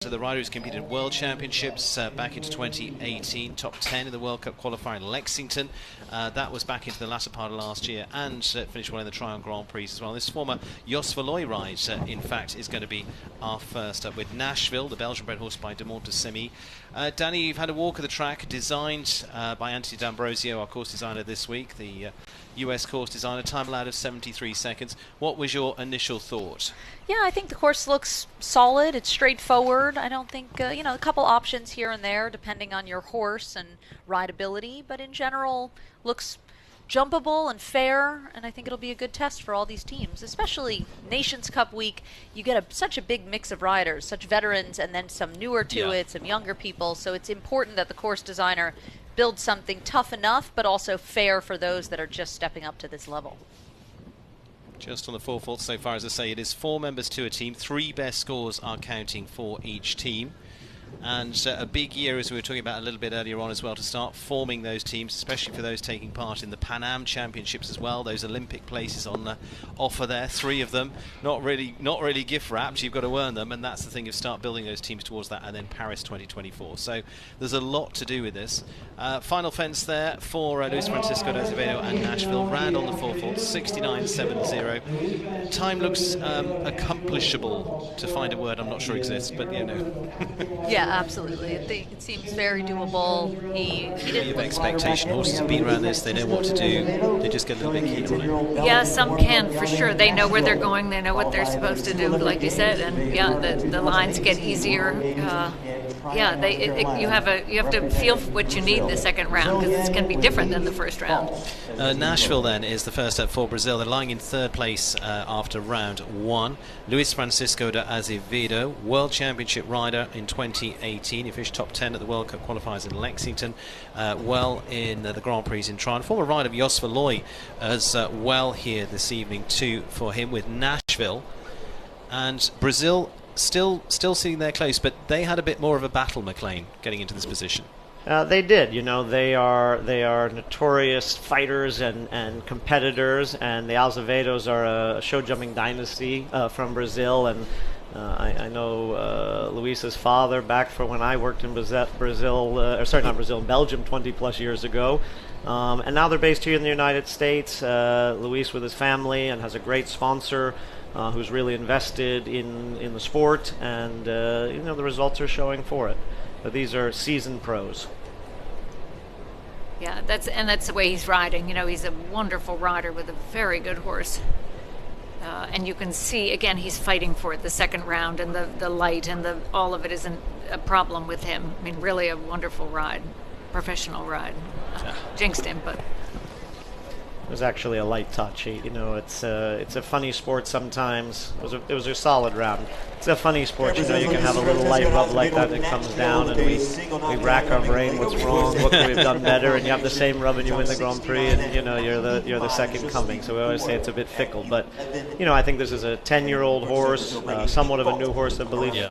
So the rider who's competed in World Championships back into 2018, top 10 in the World Cup qualifier in Lexington. That was back into the latter part of last year, and finished one in the Tryon Grand Prix as well. This former Jos Verlooy ride, in fact, is going to be our first up with Nashville, the Belgian-bred horse by De Montesimi. Danny, you've had a walk of the track designed by Anthony D'Ambrosio, our course designer this week, the US course designer. Time allowed of 73 seconds. What was your initial thought? Yeah, I think the course looks solid. It's straightforward. I don't think, a couple options here and there depending on your horse and rideability, but in general looks jumpable and fair, and I think it'll be a good test for all these teams, especially Nations Cup week. You get such a big mix of riders, such veterans and then some newer to it, some younger people, so it's important that the course designer builds something tough enough but also fair for those that are just stepping up to this level. Just on the 4 faults so far, as I say, it is 4 members to a team. 3 best scores are counting for each team. And a big year, as we were talking about a little bit earlier on as well, to start forming those teams, especially for those taking part in the Pan Am Championships as well. Those Olympic places on the offer there, 3 of them, not really gift wrapped. You've got to earn them, and that's the thing, of start building those teams towards that, and then Paris 2024. So there's a lot to do with this. Final fence there for Luiz Francisco de Azevedo and Nashville. Ran on the 4 faults, 69.70. Time looks accomplishable, to find a word I'm not sure exists, but you know. Yeah, absolutely. I think it seems very doable. He didn't. Expectation. Horses have been around this. They know what to do. They just get a little bit keen on it. Yeah, some can for sure. They know where they're going. They know what they're supposed to do, like you said. And yeah, the lines get easier. Yeah, you have to feel what you need in the second round, because it's going to be different than the first round. Nashville then is the first up for Brazil. They're lying in 3rd place after round 1. Luiz Francisco de Azevedo, World Championship rider in 2018. He finished top 10 at the World Cup qualifiers in Lexington, well in the Grand Prix in Tryon. Former rider of Jos Verlooy as well here this evening too for him with Nashville. And Brazil still sitting there close, but they had a bit more of a battle, McLean, getting into this position. They did. They are notorious fighters and competitors, and the Azevedos are a show jumping dynasty from Brazil. And I know Luis's father back from when I worked in Belgium 20 plus years ago. And now they're based here in the United States. Luis with his family, and has a great sponsor who's really invested in the sport, and the results are showing for it. But these are seasoned pros. Yeah, that's the way he's riding. He's a wonderful rider with a very good horse. And you can see, again, he's fighting for it. The second round and the light and all of it isn't a problem with him. I mean, really a wonderful ride, professional ride. Jinxed him, but... It was actually a light touch. It's a funny sport sometimes. It was a solid round. It's a funny sport. You can have a little light rub like that that comes down, and we rack our brain. What's wrong? What could we have done better? And you have the same rub, and you win the Grand Prix, and you're the second coming. So we always say it's a bit fickle. But I think this is a 10-year-old horse, somewhat of a new horse, I believe.